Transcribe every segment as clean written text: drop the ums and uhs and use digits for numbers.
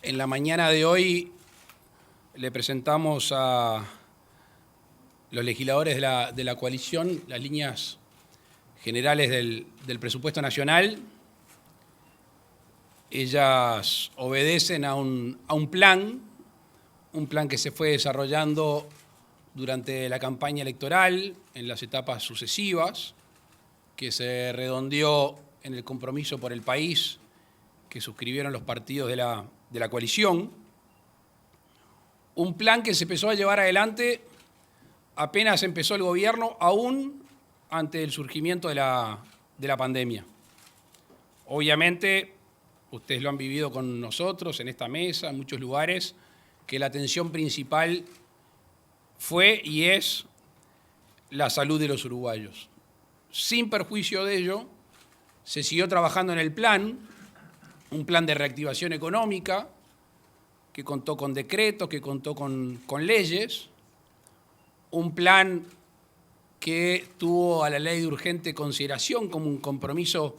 En la mañana de hoy le presentamos a los legisladores de la coalición las líneas generales del presupuesto nacional. Ellas obedecen a un plan que se fue desarrollando durante la campaña electoral, en las etapas sucesivas, que se redondeó en el compromiso por el país que suscribieron los partidos de la coalición. Un plan que se empezó a llevar adelante apenas empezó el gobierno, aún ante el surgimiento de la pandemia. Obviamente, ustedes lo han vivido con nosotros en esta mesa, en muchos lugares, que la atención principal fue y es la salud de los uruguayos. Sin perjuicio de ello, se siguió trabajando en el plan, un plan de reactivación económica que contó con decretos, que contó con leyes, un plan que tuvo a la ley de urgente consideración como un compromiso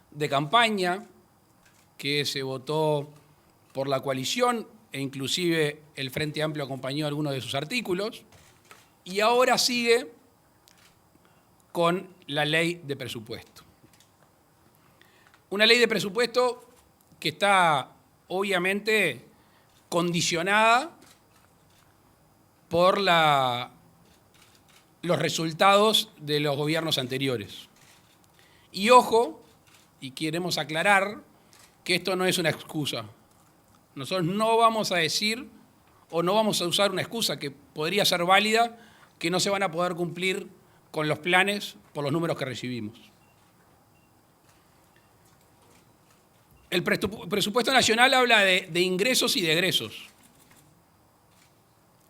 de campaña, que se votó por la coalición e inclusive el Frente Amplio acompañó algunos de sus artículos, y ahora sigue con la ley de presupuesto. Una ley de presupuesto que está obviamente condicionada por los resultados de los gobiernos anteriores. Y ojo, y queremos aclarar que esto no es una excusa. Nosotros no vamos a decir o no vamos a usar una excusa que podría ser válida, que no se van a poder cumplir con los planes por los números que recibimos. El presupuesto nacional habla de ingresos y de egresos.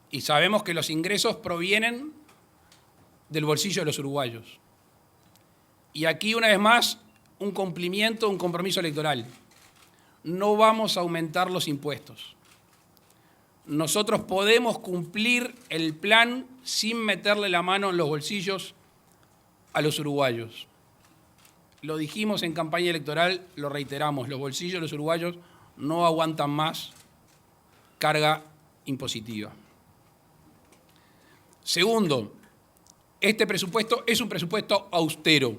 Y sabemos que los ingresos provienen del bolsillo de los uruguayos. Y aquí, una vez más, un cumplimiento, un compromiso electoral. No vamos a aumentar los impuestos. Nosotros podemos cumplir el plan sin meterle la mano en los bolsillos a los uruguayos. Lo dijimos en campaña electoral, lo reiteramos, los bolsillos de los uruguayos no aguantan más carga impositiva. Segundo, este presupuesto es un presupuesto austero,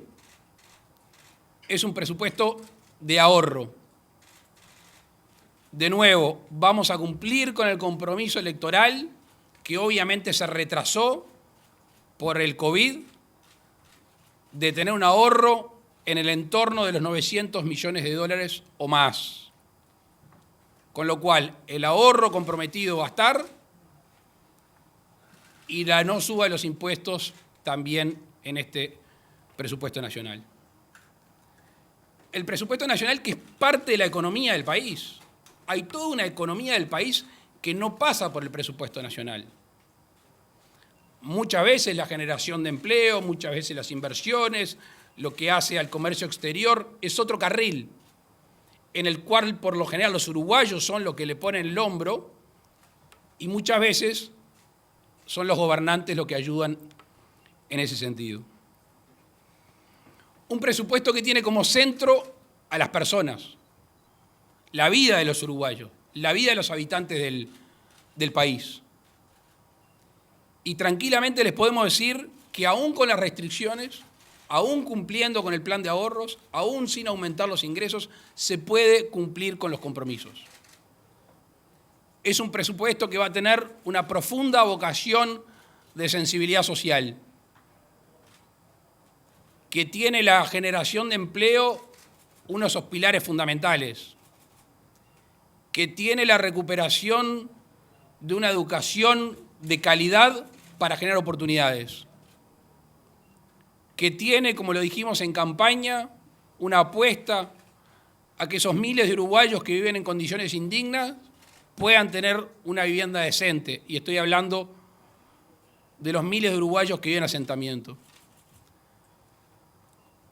es un presupuesto de ahorro. De nuevo, vamos a cumplir con el compromiso electoral que obviamente se retrasó por el COVID, de tener un ahorro en el entorno de los 900 millones de dólares o más. Con lo cual, el ahorro comprometido va a estar y la no suba de los impuestos también en este presupuesto nacional. El presupuesto nacional que es parte de la economía del país. Hay toda una economía del país que no pasa por el presupuesto nacional. Muchas veces la generación de empleo, muchas veces las inversiones, lo que hace al comercio exterior, es otro carril en el cual por lo general los uruguayos son los que le ponen el hombro y muchas veces son los gobernantes los que ayudan en ese sentido. Un presupuesto que tiene como centro a las personas, la vida de los uruguayos, la vida de los habitantes del país. Y tranquilamente les podemos decir que aún con las restricciones, aún cumpliendo con el plan de ahorros, aún sin aumentar los ingresos, se puede cumplir con los compromisos. Es un presupuesto que va a tener una profunda vocación de sensibilidad social, que tiene la generación de empleo uno de esos pilares fundamentales, que tiene la recuperación de una educación de calidad para generar oportunidades, que tiene, como lo dijimos en campaña, una apuesta a que esos miles de uruguayos que viven en condiciones indignas puedan tener una vivienda decente. Y estoy hablando de los miles de uruguayos que viven en asentamiento.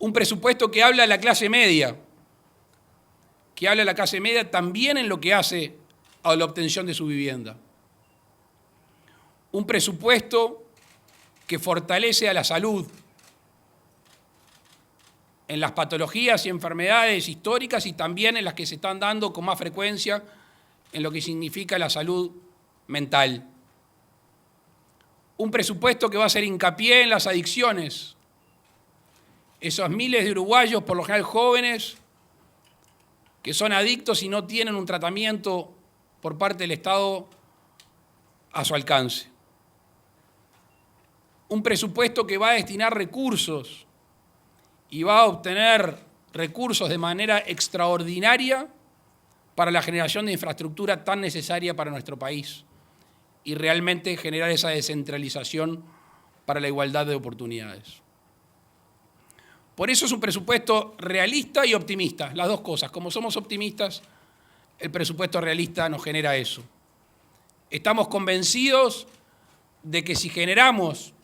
Un presupuesto que habla de la clase media, que habla de la clase media también en lo que hace a la obtención de su vivienda. Un presupuesto que fortalece a la salud en las patologías y enfermedades históricas y también en las que se están dando con más frecuencia en lo que significa la salud mental. Un presupuesto que va a hacer hincapié en las adicciones. Esos miles de uruguayos, por lo general jóvenes, que son adictos y no tienen un tratamiento por parte del Estado a su alcance. Un presupuesto que va a destinar recursos y va a obtener recursos de manera extraordinaria para la generación de infraestructura tan necesaria para nuestro país y realmente generar esa descentralización para la igualdad de oportunidades. Por eso es un presupuesto realista y optimista, las dos cosas. Como somos optimistas, el presupuesto realista nos genera eso. Estamos convencidos de que si generamos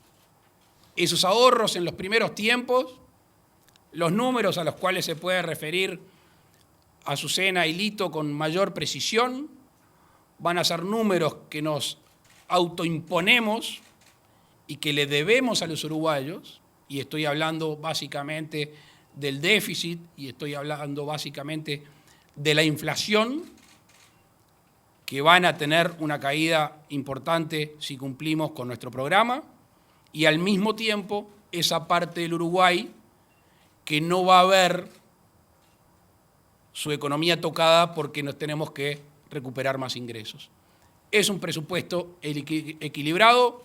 esos ahorros en los primeros tiempos, los números a los cuales se puede referir Azucena y Lito con mayor precisión van a ser números que nos autoimponemos y que le debemos a los uruguayos, y estoy hablando básicamente del déficit y estoy hablando básicamente de la inflación, que van a tener una caída importante si cumplimos con nuestro programa, y al mismo tiempo esa parte del Uruguay que no va a ver su economía tocada porque nos tenemos que recuperar más ingresos. Es un presupuesto equilibrado,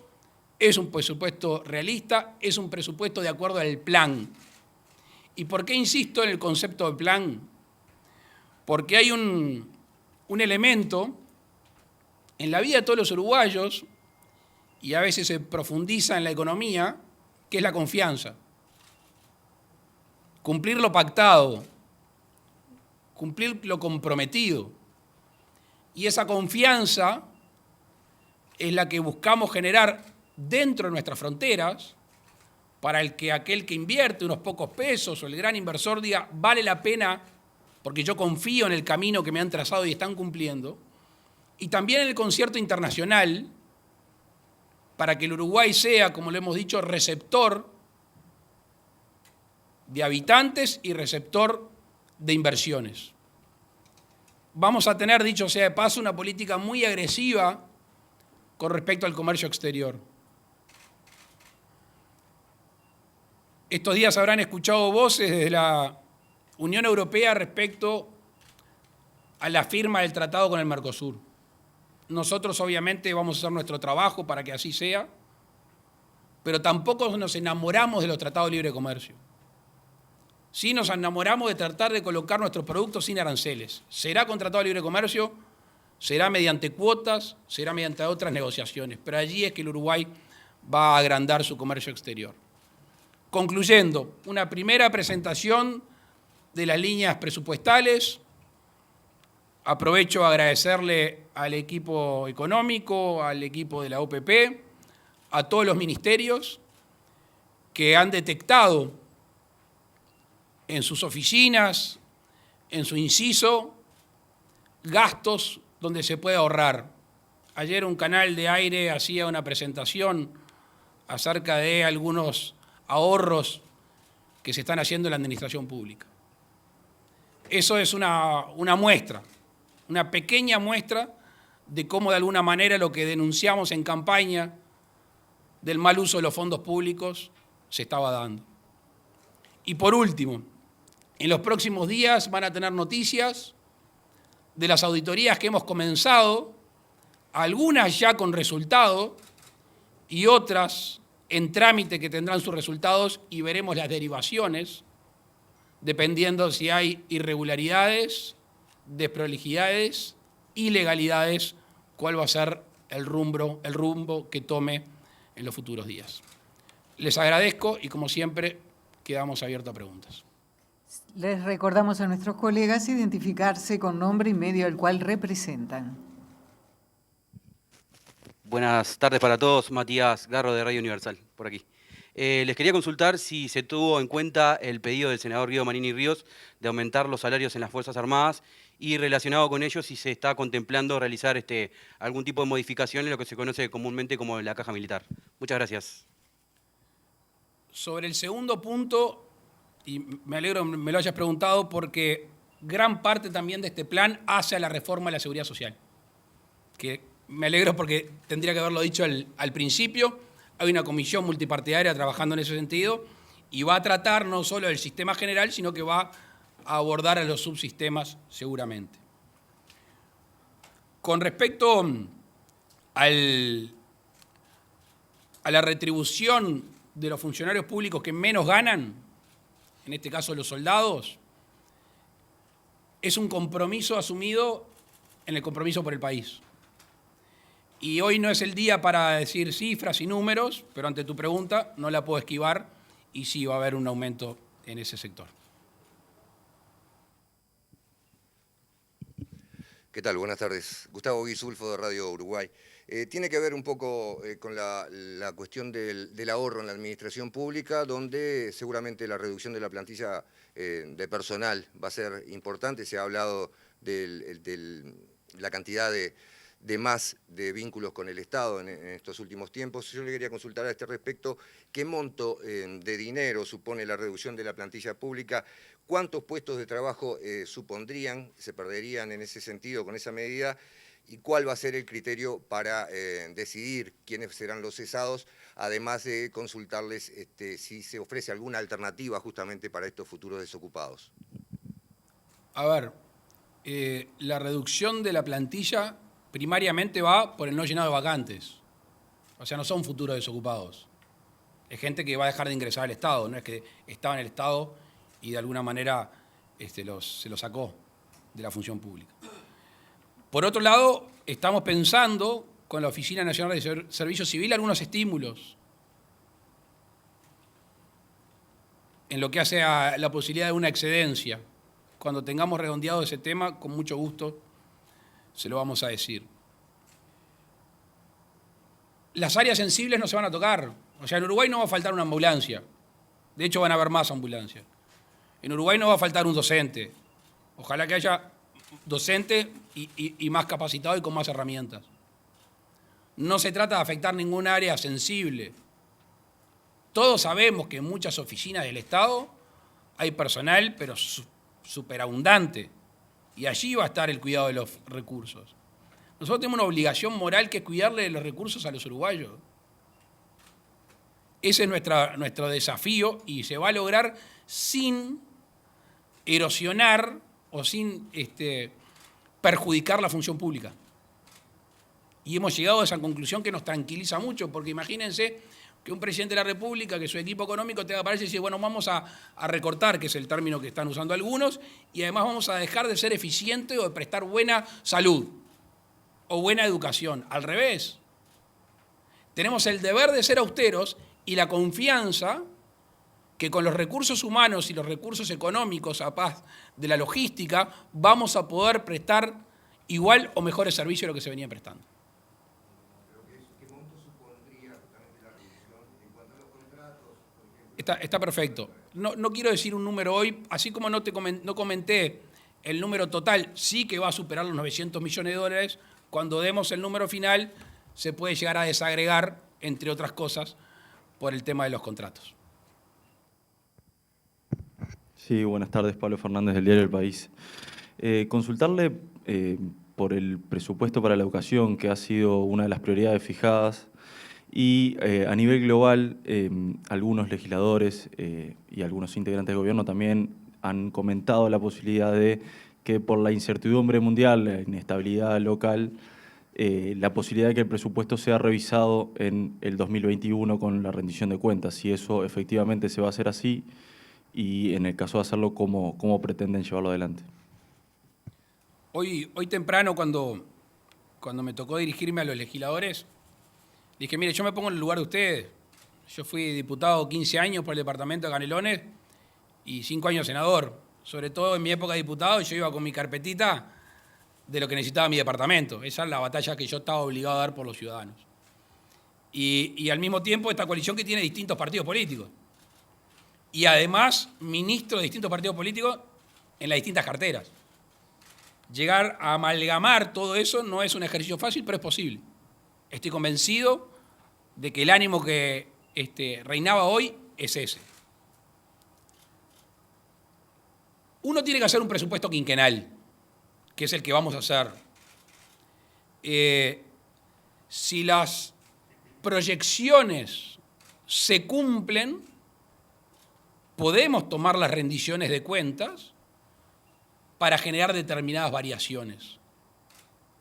es un presupuesto realista, es un presupuesto de acuerdo al plan. ¿Y por qué insisto en el concepto de plan? Porque hay un elemento en la vida de todos los uruguayos, y a veces se profundiza en la economía, que es la confianza. Cumplir lo pactado, cumplir lo comprometido. Y esa confianza es la que buscamos generar dentro de nuestras fronteras para que aquel que invierte unos pocos pesos o el gran inversor diga, vale la pena porque yo confío en el camino que me han trazado y están cumpliendo. Y también en el concierto internacional, para que el Uruguay sea, como lo hemos dicho, receptor de habitantes y receptor de inversiones. Vamos a tener, dicho sea de paso, una política muy agresiva con respecto al comercio exterior. Estos días habrán escuchado voces desde la Unión Europea respecto a la firma del tratado con el Mercosur. Nosotros obviamente vamos a hacer nuestro trabajo para que así sea, pero tampoco nos enamoramos de los tratados de libre comercio. Sí nos enamoramos de tratar de colocar nuestros productos sin aranceles. Será con tratado de libre comercio, será mediante cuotas, será mediante otras negociaciones, pero allí es que el Uruguay va a agrandar su comercio exterior. Concluyendo, una primera presentación de las líneas presupuestales. Aprovecho a agradecerle al equipo económico, al equipo de la OPP, a todos los ministerios que han detectado en sus oficinas, en su inciso, gastos donde se puede ahorrar. Ayer un canal de aire hacía una presentación acerca de algunos ahorros que se están haciendo en la administración pública. Eso es una muestra, una pequeña muestra de cómo de alguna manera lo que denunciamos en campaña del mal uso de los fondos públicos se estaba dando. Y por último, en los próximos días van a tener noticias de las auditorías que hemos comenzado, algunas ya con resultado y otras en trámite que tendrán sus resultados y veremos las derivaciones, dependiendo si hay irregularidades, desprolijidades, ilegalidades, cuál va a ser el rumbo que tome en los futuros días. Les agradezco y, como siempre, quedamos abiertos a preguntas. Les recordamos a nuestros colegas identificarse con nombre y medio al cual representan. Buenas tardes para todos. Matías Garro de Radio Universal, por aquí. Les quería consultar si se tuvo en cuenta el pedido del senador Guido Manini Ríos de aumentar los salarios en las Fuerzas Armadas y relacionado con ello si se está contemplando realizar algún tipo de modificación en lo que se conoce comúnmente como la caja militar. Muchas gracias. Sobre el segundo punto, y me alegro me lo hayas preguntado porque gran parte también de este plan hace a la reforma de la seguridad social. que me alegro porque tendría que haberlo dicho al principio. Hay una comisión multipartidaria trabajando en ese sentido y va a tratar no solo del sistema general, sino que va a abordar a los subsistemas seguramente. Con respecto a la retribución de los funcionarios públicos que menos ganan, en este caso los soldados, es un compromiso asumido en el compromiso por el país. Y hoy no es el día para decir cifras y números, pero ante tu pregunta no la puedo esquivar y sí va a haber un aumento en ese sector. ¿Qué tal? Buenas tardes. Gustavo Guisulfo de Radio Uruguay. Tiene que ver un poco con la cuestión del ahorro en la administración pública, donde seguramente la reducción de la plantilla de personal va a ser importante. Se ha hablado de la cantidad de más de vínculos con el Estado en estos últimos tiempos. Yo le quería consultar a este respecto qué monto de dinero supone la reducción de la plantilla pública, cuántos puestos de trabajo supondrían, se perderían en ese sentido con esa medida, y cuál va a ser el criterio para decidir quiénes serán los cesados, además de consultarles si se ofrece alguna alternativa justamente para estos futuros desocupados. A ver, la reducción de la plantilla primariamente va por el no llenado de vacantes. O sea, no son futuros desocupados. Es gente que va a dejar de ingresar al Estado, no es que estaba en el Estado y de alguna manera se los sacó de la función pública. Por otro lado, estamos pensando con la Oficina Nacional de Servicio Civil algunos estímulos en lo que hace a la posibilidad de una excedencia. Cuando tengamos redondeado ese tema, con mucho gusto se lo vamos a decir. Las áreas sensibles no se van a tocar. O sea, en Uruguay no va a faltar una ambulancia. De hecho, van a haber más ambulancias. En Uruguay no va a faltar un docente. Ojalá que haya docente y más capacitado y con más herramientas. No se trata de afectar ningún área sensible. Todos sabemos que en muchas oficinas del Estado hay personal, pero superabundante. Y allí va a estar el cuidado de los recursos. Nosotros tenemos una obligación moral que es cuidarle de los recursos a los uruguayos. Ese es nuestro desafío y se va a lograr sin erosionar o sin perjudicar la función pública. Y hemos llegado a esa conclusión que nos tranquiliza mucho, porque imagínense que un presidente de la República, que su equipo económico te aparece y dice, bueno, vamos a recortar, que es el término que están usando algunos, y además vamos a dejar de ser eficientes o de prestar buena salud o buena educación. Al revés. Tenemos el deber de ser austeros y la confianza que con los recursos humanos y los recursos económicos, a paz de la logística, vamos a poder prestar igual o mejores servicios de lo que se venían prestando. ¿Qué monto supondría justamente la reducción en cuanto a los contratos, por ejemplo? Está perfecto. No quiero decir un número hoy, así como no comenté el número total, sí que va a superar los 900 millones de dólares. Cuando demos el número final, se puede llegar a desagregar, entre otras cosas, por el tema de los contratos. Sí, buenas tardes, Pablo Fernández del diario El País. Consultarle por el presupuesto para la educación, que ha sido una de las prioridades fijadas, y a nivel global, algunos legisladores y algunos integrantes del gobierno también han comentado la posibilidad de que por la incertidumbre mundial, la inestabilidad local, la posibilidad de que el presupuesto sea revisado en el 2021 con la rendición de cuentas, si eso efectivamente se va a hacer así, y en el caso de hacerlo, ¿cómo pretenden llevarlo adelante? Hoy temprano, cuando me tocó dirigirme a los legisladores, dije, mire, yo me pongo en el lugar de ustedes. Yo fui diputado 15 años por el departamento de Canelones y 5 años senador. Sobre todo en mi época de diputado, yo iba con mi carpetita de lo que necesitaba mi departamento. Esa es la batalla que yo estaba obligado a dar por los ciudadanos. Y al mismo tiempo, esta coalición que tiene distintos partidos políticos. Y además, ministros de distintos partidos políticos en las distintas carteras. Llegar a amalgamar todo eso no es un ejercicio fácil, pero es posible. Estoy convencido de que el ánimo que reinaba hoy es ese. Uno tiene que hacer un presupuesto quinquenal, que es el que vamos a hacer. si las proyecciones se cumplen, podemos tomar las rendiciones de cuentas para generar determinadas variaciones.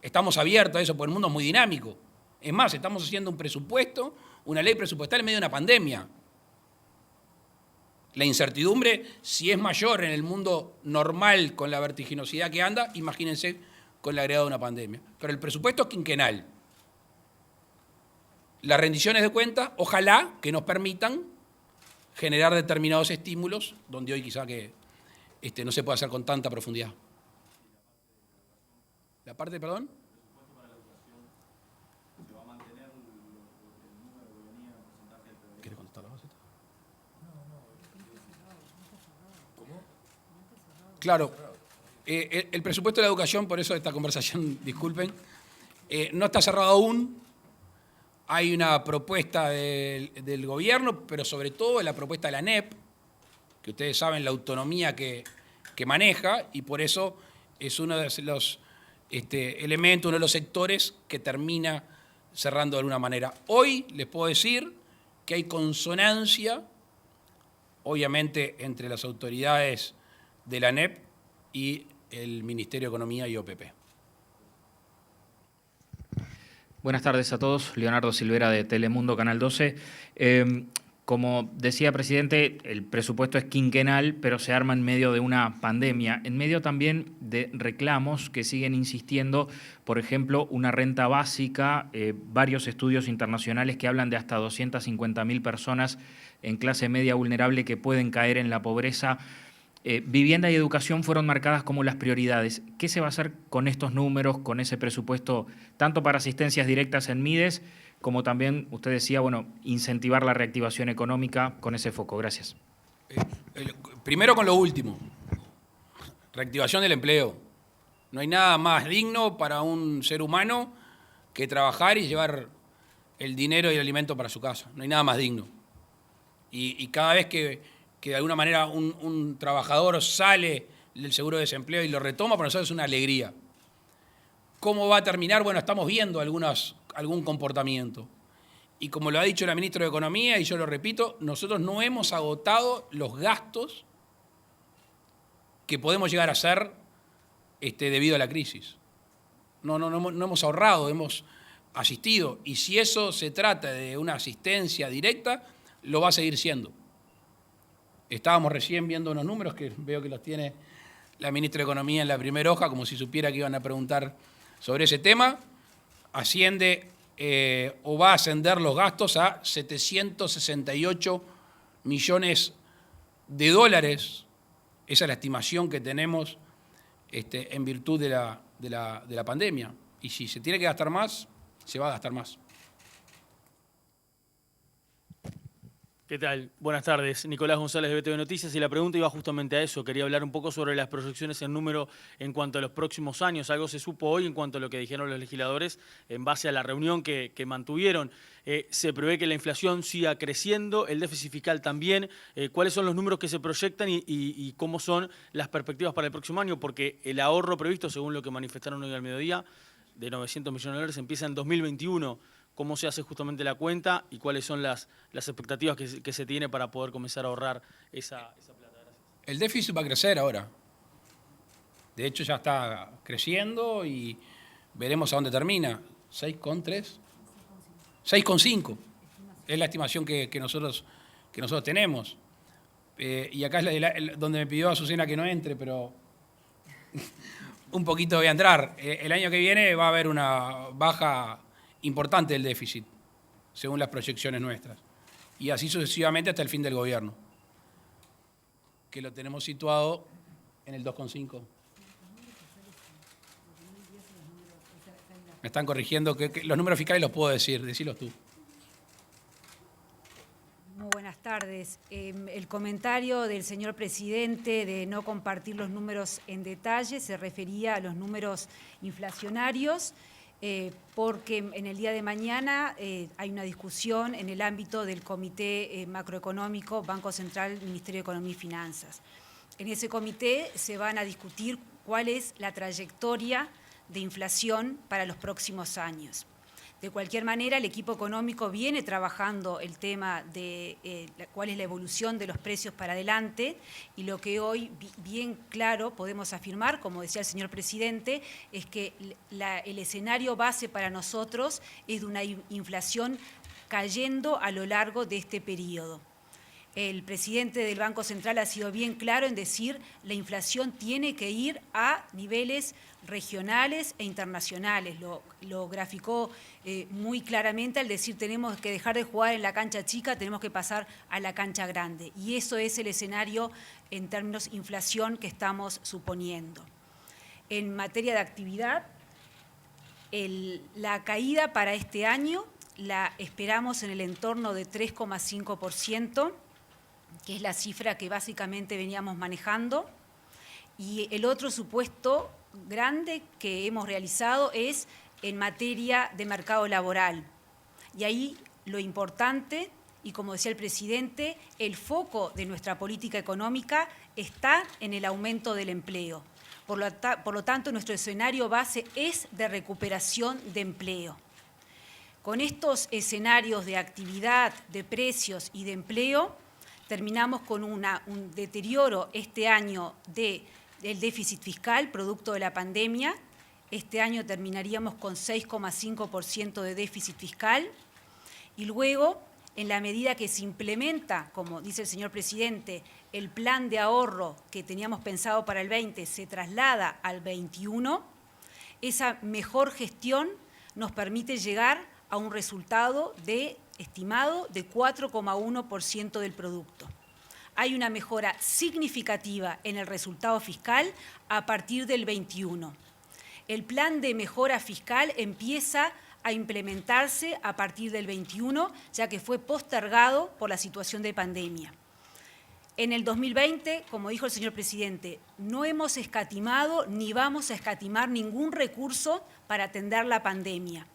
Estamos abiertos a eso, porque el mundo es muy dinámico. Es más, estamos haciendo un presupuesto, una ley presupuestal en medio de una pandemia. La incertidumbre, si es mayor en el mundo normal con la vertiginosidad que anda, imagínense con la agregada de una pandemia. Pero el presupuesto es quinquenal. Las rendiciones de cuentas, ojalá que nos permitan generar determinados estímulos, donde hoy quizá que no se puede hacer con tanta profundidad. ¿La parte, perdón? ¿Quiere contestar la base? Claro, el presupuesto de la educación, por eso esta conversación, disculpen, no está cerrado aún. Hay una propuesta del gobierno, pero sobre todo la propuesta de la ANEP, que ustedes saben la autonomía que maneja, y por eso es uno de los elementos, uno de los sectores que termina cerrando de alguna manera. Hoy les puedo decir que hay consonancia, obviamente, entre las autoridades de la ANEP y el Ministerio de Economía y OPP. Buenas tardes a todos. Leonardo Silvera de Telemundo, Canal 12. Como decía, presidente, el presupuesto es quinquenal, pero se arma en medio de una pandemia, en medio también de reclamos que siguen insistiendo, por ejemplo, una renta básica, varios estudios internacionales que hablan de hasta 250.000 personas en clase media vulnerable que pueden caer en la pobreza. Vivienda y educación fueron marcadas como las prioridades. ¿Qué se va a hacer con estos números, con ese presupuesto, tanto para asistencias directas en MIDES, como también, usted decía, bueno, incentivar la reactivación económica con ese foco? Gracias. Primero con lo último, reactivación del empleo. No hay nada más digno para un ser humano que trabajar y llevar el dinero y el alimento para su casa. No hay nada más digno. Y cada vez que de alguna manera un trabajador sale del seguro de desempleo y lo retoma, para nosotros es una alegría. ¿Cómo va a terminar? Bueno, estamos viendo algún comportamiento. Y como lo ha dicho la ministra de Economía, y yo lo repito, nosotros no hemos agotado los gastos que podemos llegar a hacer debido a la crisis. No hemos ahorrado, hemos asistido. Y si eso se trata de una asistencia directa, lo va a seguir siendo. Estábamos recién viendo unos números que veo que los tiene la ministra de Economía en la primera hoja, como si supiera que iban a preguntar sobre ese tema. Asciende o va a ascender los gastos a 768 millones de dólares. Esa es la estimación que tenemos en virtud de la pandemia. Y si se tiene que gastar más, se va a gastar más. ¿Qué tal? Buenas tardes. Nicolás González de BTV Noticias, y la pregunta iba justamente a eso. Quería hablar un poco sobre las proyecciones en número en cuanto a los próximos años. Algo se supo hoy en cuanto a lo que dijeron los legisladores en base a la reunión que mantuvieron. Se prevé que la inflación siga creciendo, el déficit fiscal también. ¿Cuáles son los números que se proyectan y cómo son las perspectivas para el próximo año? Porque el ahorro previsto, según lo que manifestaron hoy al mediodía, de 900 millones de dólares empieza en 2021. ¿Cómo se hace justamente la cuenta y cuáles son las expectativas que se tiene para poder comenzar a ahorrar esa plata? Gracias. El déficit va a crecer ahora. De hecho, ya está creciendo y veremos a dónde termina. 6,3. 6,5. Es la estimación que nosotros tenemos. Y acá es donde me pidió Azucena que no entre, pero un poquito voy a entrar. El año que viene va a haber una baja importante del déficit, según las proyecciones nuestras. Y así sucesivamente hasta el fin del gobierno, que lo tenemos situado en el 2,5. Me están corrigiendo, que los números fiscales los puedo decir, decilos tú. Muy buenas tardes. El comentario del señor presidente de no compartir los números en detalle se refería a los números inflacionarios, porque en el día de mañana hay una discusión en el ámbito del Comité Macroeconómico, Banco Central, Ministerio de Economía y Finanzas. En ese comité se van a discutir cuál es la trayectoria de inflación para los próximos años. De cualquier manera, el equipo económico viene trabajando el tema de cuál es la evolución de los precios para adelante, y lo que hoy bien claro podemos afirmar, como decía el señor presidente, es que el escenario base para nosotros es de una inflación cayendo a lo largo de este periodo. El presidente del Banco Central ha sido bien claro en decir la inflación tiene que ir a niveles regionales e internacionales. Lo graficó muy claramente al decir tenemos que dejar de jugar en la cancha chica, tenemos que pasar a la cancha grande. Y eso es el escenario en términos de inflación que estamos suponiendo. En materia de actividad, la caída para este año la esperamos en el entorno de 3,5%, que es la cifra que básicamente veníamos manejando. Y el otro supuesto grande que hemos realizado es en materia de mercado laboral. Y ahí lo importante, y como decía el presidente, el foco de nuestra política económica está en el aumento del empleo. Por lo tanto, nuestro escenario base es de recuperación de empleo. Con estos escenarios de actividad, de precios y de empleo, terminamos con un deterioro este año del déficit fiscal producto de la pandemia. Este año terminaríamos con 6,5% de déficit fiscal. Y luego, en la medida que se implementa, como dice el señor presidente, el plan de ahorro que teníamos pensado para el 20 se traslada al 21, esa mejor gestión nos permite llegar a un resultado estimado de 4,1% del producto. Hay una mejora significativa en el resultado fiscal a partir del 21. El plan de mejora fiscal empieza a implementarse a partir del 21, ya que fue postergado por la situación de pandemia. En el 2020, como dijo el señor presidente, no hemos escatimado ni vamos a escatimar ningún recurso para atender la pandemia.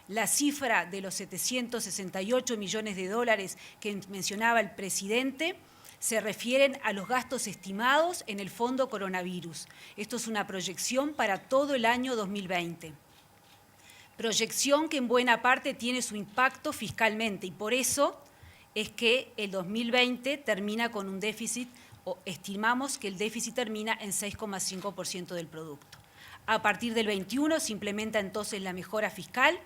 La cifra de los 768 millones de dólares que mencionaba el presidente se refieren a los gastos estimados en el Fondo Coronavirus. Esto es una proyección para todo el año 2020. Proyección que en buena parte tiene su impacto fiscalmente, y por eso es que el 2020 termina con un déficit, o estimamos que el déficit termina en 6,5% del producto. A partir del 21 se implementa entonces la mejora fiscal.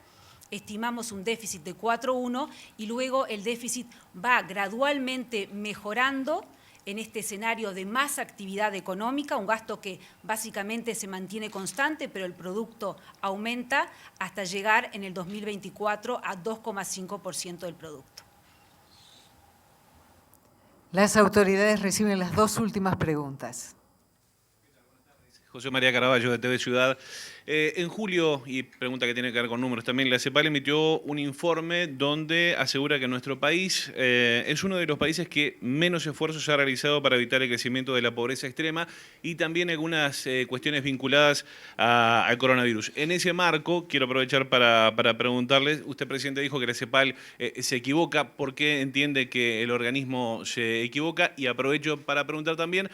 Estimamos un déficit de 4,1 y luego el déficit va gradualmente mejorando en este escenario de más actividad económica, un gasto que básicamente se mantiene constante, pero el producto aumenta hasta llegar en el 2024 a 2,5% del producto. Las autoridades reciben las dos últimas preguntas. José María Caraballo, de TV Ciudad. En julio, y pregunta que tiene que ver con números también, la CEPAL emitió un informe donde asegura que nuestro país es uno de los países que menos esfuerzos ha realizado para evitar el crecimiento de la pobreza extrema y también algunas cuestiones vinculadas al coronavirus. En ese marco, quiero aprovechar para preguntarle, usted, presidente, dijo que la CEPAL se equivoca. ¿Por qué entiende que el organismo se equivoca? Y aprovecho para preguntar también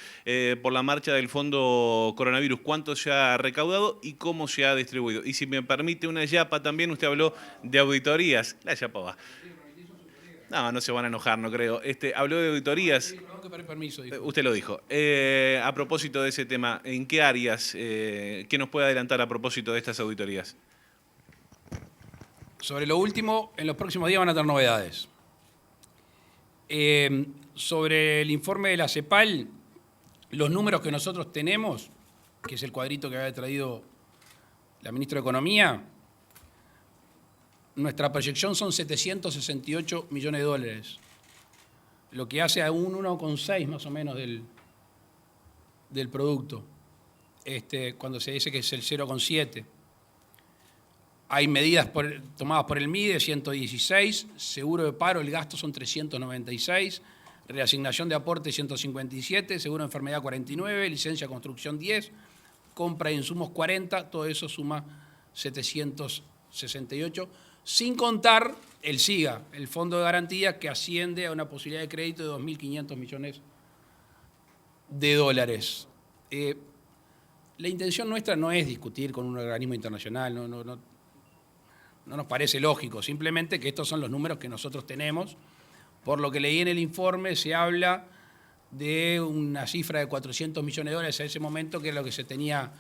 por la marcha del Fondo Coronavirus, ¿cuánto se ha recaudado y cómo se ha distribuido? Y si me permite una yapa también, usted habló de auditorías. La yapa va. No se van a enojar, no creo. Habló de auditorías. Permiso, usted lo dijo. A propósito de ese tema, ¿en qué áreas, qué nos puede adelantar a propósito de estas auditorías? Sobre lo último, en los próximos días van a tener novedades. Sobre el informe de la CEPAL, los números que nosotros tenemos, que es el cuadrito que había traído la ministra de Economía, nuestra proyección son 768 millones de dólares, lo que hace a un 1,6 más o menos del producto, cuando se dice que es el 0,7. Hay medidas tomadas por el MIDE, 116, seguro de paro, el gasto son 396, reasignación de aporte 157, seguro de enfermedad 49, licencia de construcción 10, compra de insumos 40, todo eso suma 768, sin contar el SIGA, el Fondo de Garantía, que asciende a una posibilidad de crédito de 2.500 millones de dólares. La intención nuestra no es discutir con un organismo internacional, no nos parece lógico, simplemente que estos son los números que nosotros tenemos. Por lo que leí en el informe, se habla de una cifra de 400 millones de dólares en ese momento, que es lo que se tenía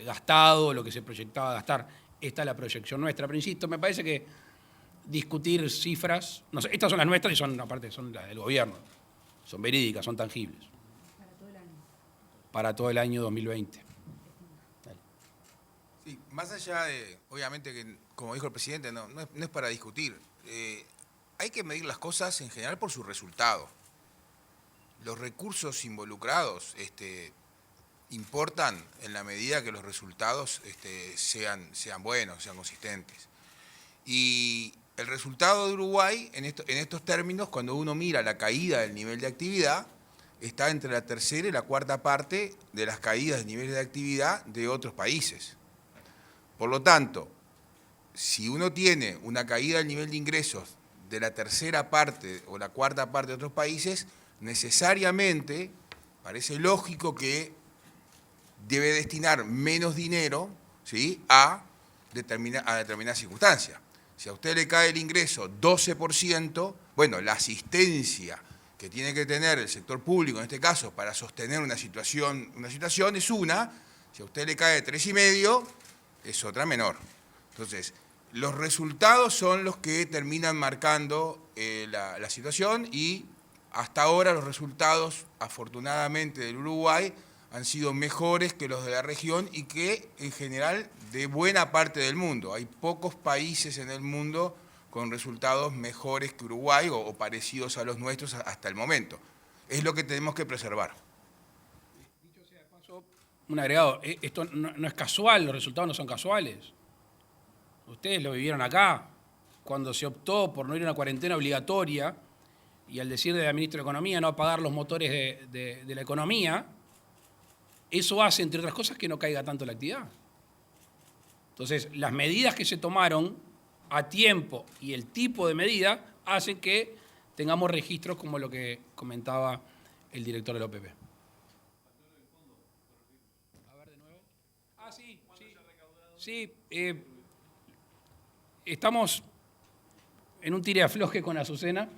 gastado, lo que se proyectaba gastar. Esta es la proyección nuestra. Pero insisto, me parece que discutir cifras, no sé, estas son las nuestras y son, aparte, son las del gobierno. Son verídicas, son tangibles. Para todo el año. Para todo el año 2020. Sí, más allá de, obviamente, que como dijo el presidente, no es para discutir. Hay que medir las cosas en general por su resultado. Los recursos involucrados importan en la medida que los resultados sean buenos, sean consistentes. Y el resultado de Uruguay, en estos términos, cuando uno mira la caída del nivel de actividad, está entre la tercera y la cuarta parte de las caídas de niveles de actividad de otros países. Por lo tanto, si uno tiene una caída del nivel de ingresos de la tercera parte o la cuarta parte de otros países, necesariamente parece lógico que debe destinar menos dinero, ¿sí?, a determinadas circunstancias. Si a usted le cae el ingreso 12%, bueno, la asistencia que tiene que tener el sector público, en este caso, para sostener una situación es una, si a usted le cae 3,5%, es otra menor. Entonces, los resultados son los que terminan marcando la situación y hasta ahora los resultados, afortunadamente, del Uruguay han sido mejores que los de la región y que, en general, de buena parte del mundo. Hay pocos países en el mundo con resultados mejores que Uruguay o parecidos a los nuestros hasta el momento. Es lo que tenemos que preservar. Dicho sea de paso, un agregado, esto no es casual, los resultados no son casuales. Ustedes lo vivieron acá, cuando se optó por no ir a una cuarentena obligatoria y al decir de la ministra de Economía no apagar los motores de la economía, eso hace, entre otras cosas, que no caiga tanto la actividad. Entonces, las medidas que se tomaron a tiempo y el tipo de medida hacen que tengamos registros como lo que comentaba el director de la OPP. A ver de nuevo. Ah, sí. Sí, estamos en un tire afloje con Azucena.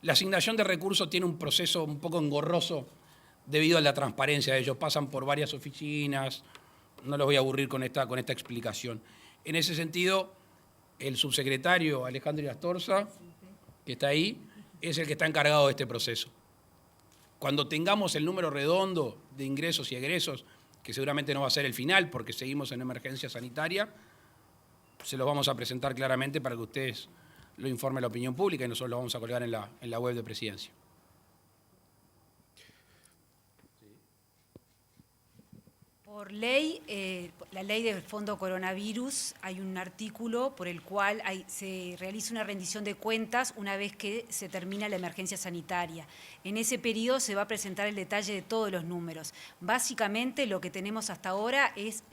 La asignación de recursos tiene un proceso un poco engorroso debido a la transparencia de ellos. Pasan por varias oficinas, no los voy a aburrir con esta explicación. En ese sentido, el subsecretario Alejandro Astorza, que está ahí, es el que está encargado de este proceso. Cuando tengamos el número redondo de ingresos y egresos, que seguramente no va a ser el final porque seguimos en emergencia sanitaria, se los vamos a presentar claramente para que ustedes lo informe a la opinión pública y nosotros lo vamos a colgar en la web de Presidencia. Por ley, la ley del Fondo Coronavirus, hay un artículo por el cual se realiza una rendición de cuentas una vez que se termina la emergencia sanitaria. En ese periodo se va a presentar el detalle de todos los números. Básicamente lo que tenemos hasta ahora es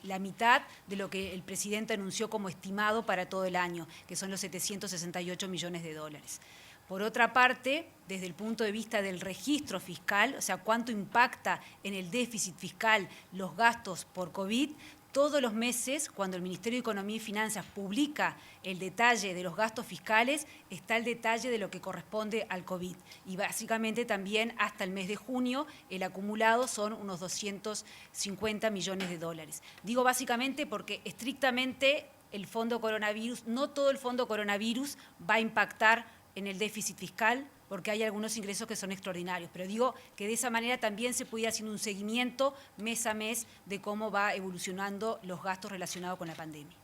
la mitad de lo que el presidente anunció como estimado para todo el año, que son los 768 millones de dólares. Por otra parte, desde el punto de vista del registro fiscal, o sea, cuánto impacta en el déficit fiscal los gastos por COVID, todos los meses, cuando el Ministerio de Economía y Finanzas publica el detalle de los gastos fiscales, está el detalle de lo que corresponde al COVID. Y básicamente también hasta el mes de junio, el acumulado son unos 250 millones de dólares. Digo básicamente porque estrictamente el fondo coronavirus, no todo el fondo coronavirus va a impactar en el déficit fiscal, porque hay algunos ingresos que son extraordinarios. Pero digo que de esa manera también se puede ir haciendo un seguimiento mes a mes de cómo va evolucionando los gastos relacionados con la pandemia.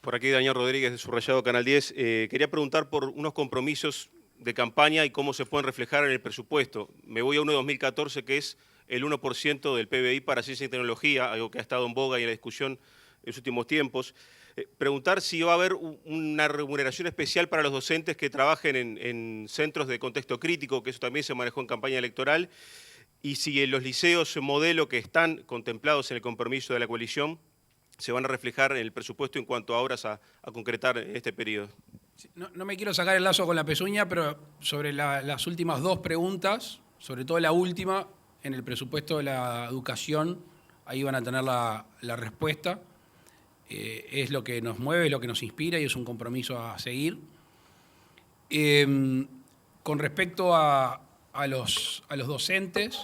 Por aquí Daniel Rodríguez de Subrayado Canal 10. Quería preguntar por unos compromisos de campaña y cómo se pueden reflejar en el presupuesto. Me voy a uno de 2014, que es el 1% del PBI para ciencia y tecnología, algo que ha estado en boga y en la discusión en los últimos tiempos. Preguntar si va a haber una remuneración especial para los docentes que trabajen en centros de contexto crítico, que eso también se manejó en campaña electoral, y si en los liceos modelo que están contemplados en el compromiso de la coalición se van a reflejar en el presupuesto en cuanto a obras a concretar en este periodo. No me quiero sacar el lazo con la pezuña, pero sobre las últimas dos preguntas, sobre todo la última, en el presupuesto de la educación, ahí van a tener la respuesta. Es lo que nos mueve, es lo que nos inspira y es un compromiso a seguir. Con respecto a los docentes,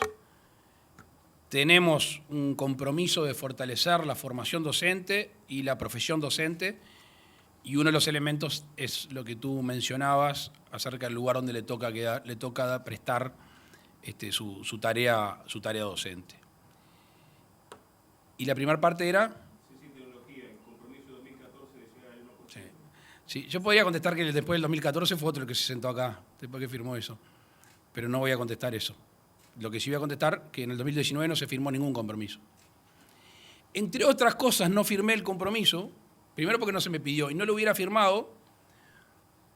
tenemos un compromiso de fortalecer la formación docente y la profesión docente, y uno de los elementos es lo que tú mencionabas acerca del lugar donde le toca prestar su tarea docente. ¿Y la primera parte era? Ciencia y tecnología, el compromiso de 2014 de llegar al 1%. Sí, yo podría contestar que después del 2014 fue otro el que se sentó acá, después que firmó eso, pero no voy a contestar eso. Lo que sí voy a contestar que en el 2019 no se firmó ningún compromiso. Entre otras cosas, no firmé el compromiso, primero porque no se me pidió, y no lo hubiera firmado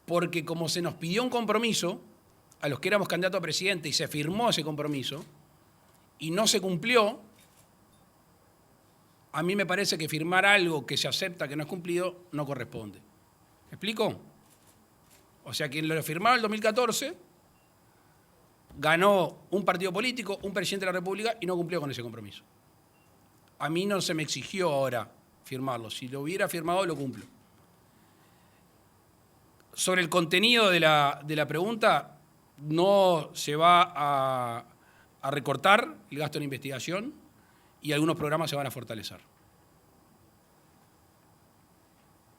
porque como se nos pidió un compromiso a los que éramos candidatos a presidente y se firmó ese compromiso y no se cumplió, a mí me parece que firmar algo que se acepta que no es cumplido no corresponde. ¿Me explico? O sea, quien lo firmaba en el 2014 ganó un partido político, un presidente de la República y no cumplió con ese compromiso. A mí no se me exigió ahora firmarlo. Si lo hubiera firmado, lo cumplo. Sobre el contenido de la pregunta, no se va a recortar el gasto en investigación y algunos programas se van a fortalecer.